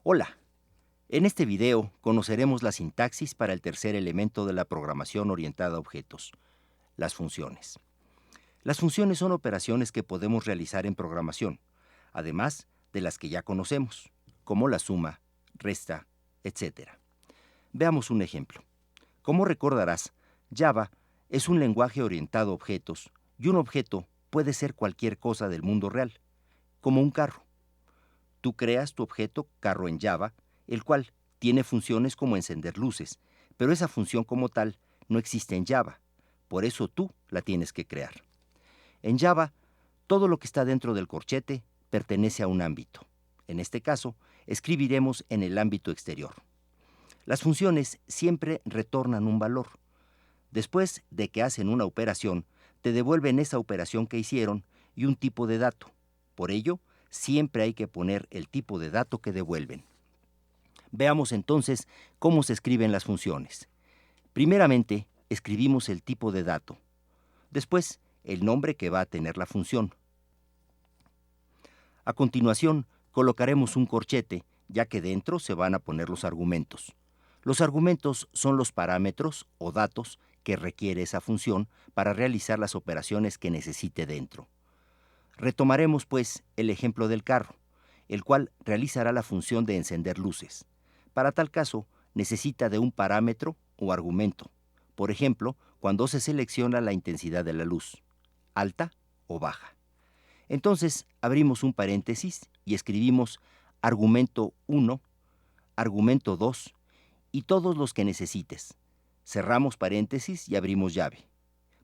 Hola, en este video conoceremos la sintaxis para el tercer elemento de la programación orientada a objetos, las funciones. Las funciones son operaciones que podemos realizar en programación, además de las que ya conocemos, como la suma, resta, etc. Veamos un ejemplo. Como recordarás, Java es un lenguaje orientado a objetos y un objeto puede ser cualquier cosa del mundo real, como un carro. Tú creas tu objeto carro en Java, el cual tiene funciones como encender luces, pero esa función como tal no existe en Java. Por eso tú la tienes que crear. En Java, todo lo que está dentro del corchete pertenece a un ámbito. En este caso, escribiremos en el ámbito exterior. Las funciones siempre retornan un valor. Después de que hacen una operación, te devuelven esa operación que hicieron y un tipo de dato. Por ello, siempre hay que poner el tipo de dato que devuelven. Veamos entonces cómo se escriben las funciones. Primeramente, escribimos el tipo de dato. Después, el nombre que va a tener la función. A continuación, colocaremos un corchete, ya que dentro se van a poner los argumentos. Los argumentos son los parámetros o datos que requiere esa función para realizar las operaciones que necesite dentro. Retomaremos, pues, el ejemplo del carro, el cual realizará la función de encender luces. Para tal caso, necesita de un parámetro o argumento. Por ejemplo, cuando se selecciona la intensidad de la luz, alta o baja. Entonces, abrimos un paréntesis y escribimos argumento 1, argumento 2 y todos los que necesites. Cerramos paréntesis y abrimos llave,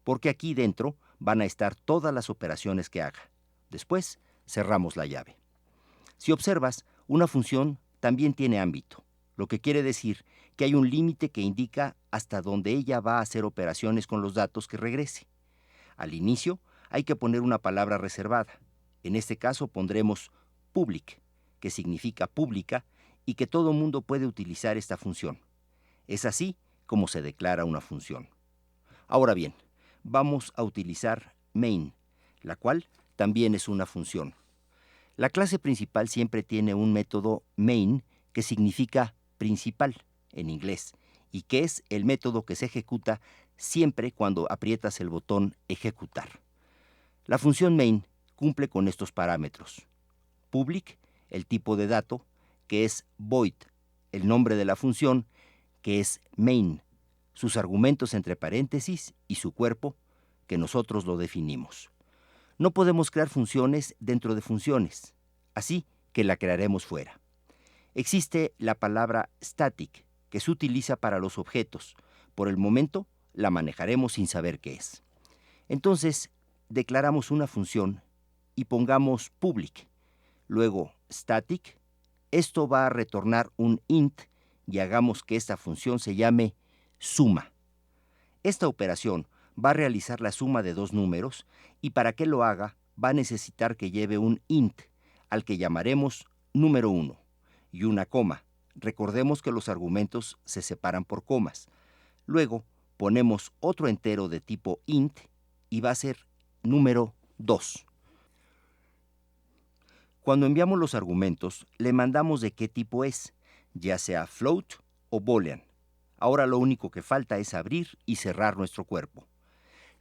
porque aquí dentro van a estar todas las operaciones que haga. Después, cerramos la llave. Si observas, una función también tiene ámbito, lo que quiere decir que hay un límite que indica hasta dónde ella va a hacer operaciones con los datos que regrese. Al inicio, hay que poner una palabra reservada. En este caso pondremos public, que significa pública y que todo mundo puede utilizar esta función. Es así como se declara una función. Ahora bien, vamos a utilizar main, la cual también es una función. La clase principal siempre tiene un método main que significa principal en inglés y que es el método que se ejecuta siempre cuando aprietas el botón ejecutar. La función main cumple con estos parámetros. Public, el tipo de dato, que es void, el nombre de la función, que es main, sus argumentos entre paréntesis y su cuerpo, que nosotros lo definimos. No podemos crear funciones dentro de funciones, así que la crearemos fuera. Existe la palabra static, que se utiliza para los objetos. Por el momento, la manejaremos sin saber qué es. Entonces, declaramos una función y pongamos public, luego static. Esto va a retornar un int y hagamos que esta función se llame suma. Esta operación va a realizar la suma de dos números y para que lo haga va a necesitar que lleve un int, al que llamaremos número 1, y una coma. Recordemos que los argumentos se separan por comas. Luego ponemos otro entero de tipo int y va a ser número 2. Cuando enviamos los argumentos, le mandamos de qué tipo es, ya sea float o boolean. Ahora lo único que falta es abrir y cerrar nuestro cuerpo.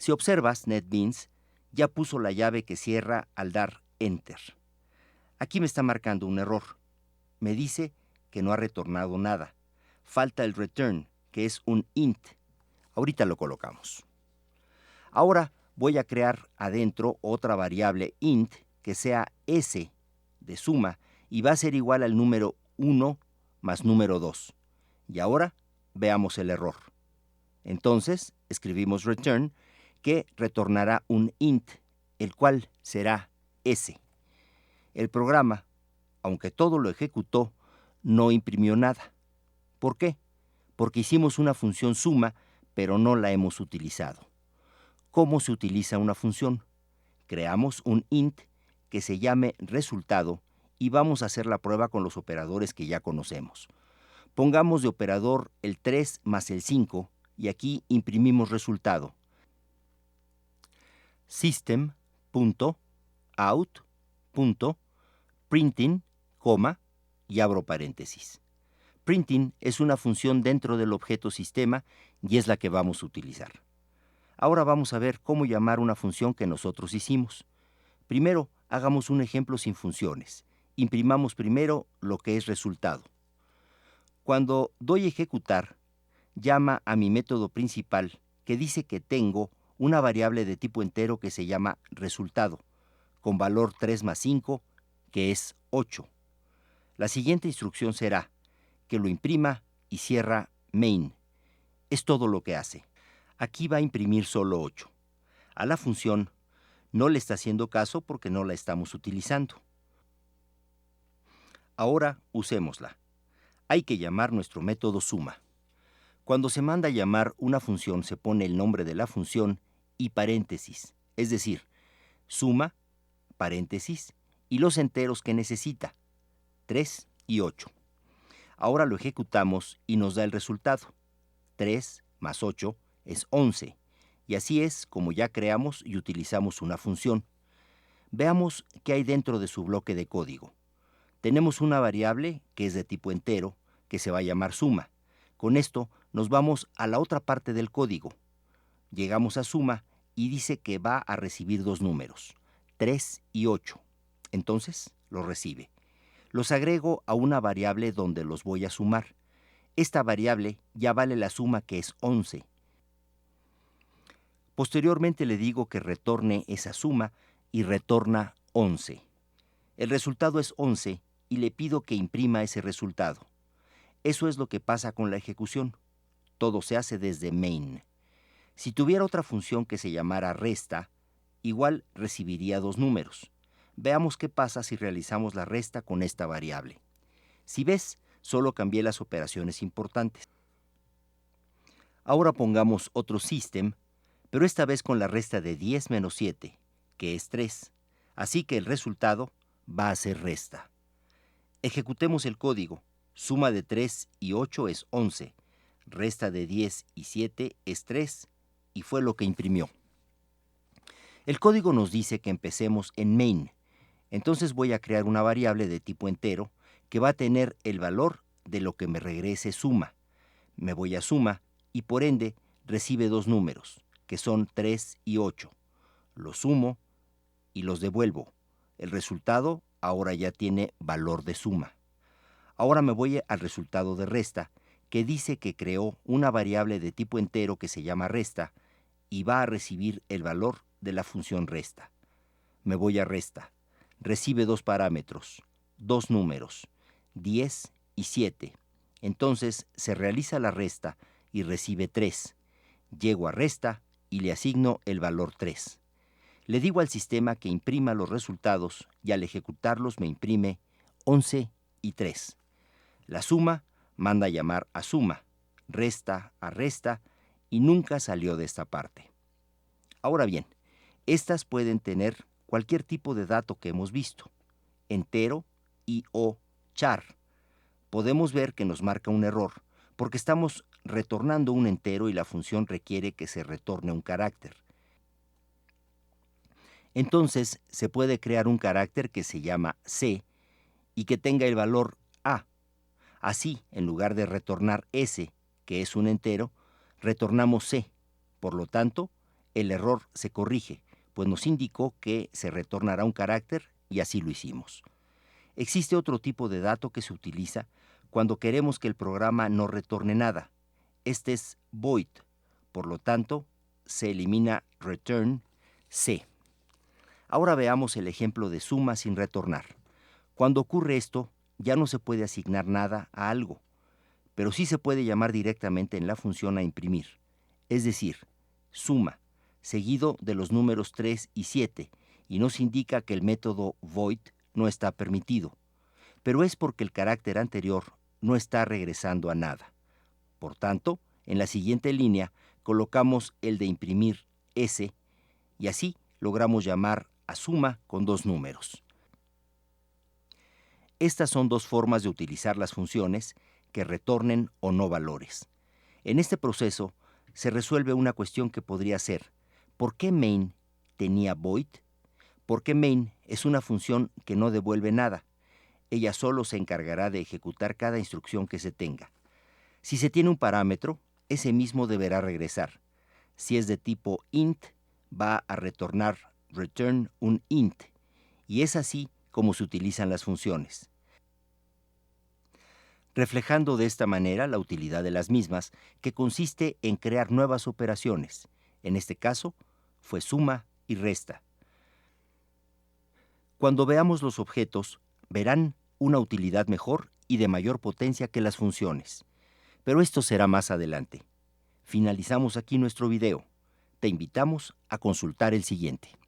Si observas, NetBeans ya puso la llave que cierra al dar Enter. Aquí me está marcando un error. Me dice que no ha retornado nada. Falta el return, que es un int. Ahorita lo colocamos. Ahora voy a crear adentro otra variable int que sea s de suma y va a ser igual al número 1 más número 2. Y ahora veamos el error. Entonces escribimos return, que retornará un int, el cual será s. El programa, aunque todo lo ejecutó, no imprimió nada. ¿Por qué? Porque hicimos una función suma, pero no la hemos utilizado. ¿Cómo se utiliza una función? Creamos un int que se llame resultado y vamos a hacer la prueba con los operadores que ya conocemos. Pongamos de operador el 3 más el 5 y aquí imprimimos resultado. System.out.printing, y abro paréntesis. Printing es una función dentro del objeto sistema y es la que vamos a utilizar. Ahora vamos a ver cómo llamar una función que nosotros hicimos. Primero, hagamos un ejemplo sin funciones. Imprimamos primero lo que es resultado. Cuando doy ejecutar, llama a mi método principal que dice que tengo una variable de tipo entero que se llama resultado, con valor 3 más 5, que es 8. La siguiente instrucción será que lo imprima y cierra main. Es todo lo que hace. Aquí va a imprimir solo 8. A la función no le está haciendo caso porque no la estamos utilizando. Ahora usémosla. Hay que llamar nuestro método suma. Cuando se manda a llamar una función se pone el nombre de la función y paréntesis, es decir, suma, paréntesis, y los enteros que necesita, 3 y 8. Ahora lo ejecutamos y nos da el resultado. 3 más 8 es 11, y así es como ya creamos y utilizamos una función. Veamos qué hay dentro de su bloque de código. Tenemos una variable que es de tipo entero, que se va a llamar suma. Con esto nos vamos a la otra parte del código. Llegamos a suma y dice que va a recibir dos números, 3 y 8. Entonces, los recibe. Los agrego a una variable donde los voy a sumar. Esta variable ya vale la suma, que es 11. Posteriormente le digo que retorne esa suma y retorna 11. El resultado es 11 y le pido que imprima ese resultado. Eso es lo que pasa con la ejecución. Todo se hace desde main. Si tuviera otra función que se llamara resta, igual recibiría dos números. Veamos qué pasa si realizamos la resta con esta variable. Si ves, solo cambié las operaciones importantes. Ahora pongamos otro system, pero esta vez con la resta de 10 menos 7, que es 3. Así que el resultado va a ser resta. Ejecutemos el código. Suma de 3 y 8 es 11. Resta de 10 y 7 es 3, y fue lo que imprimió. El código nos dice que empecemos en main. Entonces voy a crear una variable de tipo entero que va a tener el valor de lo que me regrese suma. Me voy a suma y por ende recibe dos números, que son 3 y 8. Los sumo y los devuelvo. El resultado ahora ya tiene valor de suma. Ahora me voy al resultado de resta, que dice que creó una variable de tipo entero que se llama resta y va a recibir el valor de la función resta. Me voy a resta. Recibe dos parámetros, dos números, 10 y 7. Entonces se realiza la resta y recibe 3. Llego a resta y le asigno el valor 3. Le digo al sistema que imprima los resultados y al ejecutarlos me imprime 11 y 3. La suma manda a llamar a suma, resta a resta, y nunca salió de esta parte. Ahora bien, estas pueden tener cualquier tipo de dato que hemos visto, entero y o char. Podemos ver que nos marca un error, porque estamos retornando un entero y la función requiere que se retorne un carácter. Entonces se puede crear un carácter que se llama C y que tenga el valor A. Así, en lugar de retornar S, que es un entero, retornamos C. Por lo tanto, el error se corrige, pues nos indicó que se retornará un carácter y así lo hicimos. Existe otro tipo de dato que se utiliza cuando queremos que el programa no retorne nada. Este es void. Por lo tanto, se elimina return C. Ahora veamos el ejemplo de suma sin retornar. Cuando ocurre esto, ya no se puede asignar nada a algo, pero sí se puede llamar directamente en la función a imprimir, es decir, suma, seguido de los números 3 y 7, y nos indica que el método void no está permitido, pero es porque el carácter anterior no está regresando a nada. Por tanto, en la siguiente línea colocamos el de imprimir S, y así logramos llamar a suma con dos números. Estas son dos formas de utilizar las funciones que retornen o no valores. En este proceso se resuelve una cuestión que podría ser: ¿por qué main tenía void? Porque main es una función que no devuelve nada. ella solo se encargará de ejecutar cada instrucción que se tenga. Si se tiene un parámetro, ese mismo deberá regresar. Si es de tipo int, va a retornar return un int, y es así como se utilizan las funciones. Reflejando de esta manera la utilidad de las mismas, que consiste en crear nuevas operaciones. En este caso, fue suma y resta. Cuando veamos los objetos, verán una utilidad mejor y de mayor potencia que las funciones. Pero esto será más adelante. Finalizamos aquí nuestro video. Te invitamos a consultar el siguiente.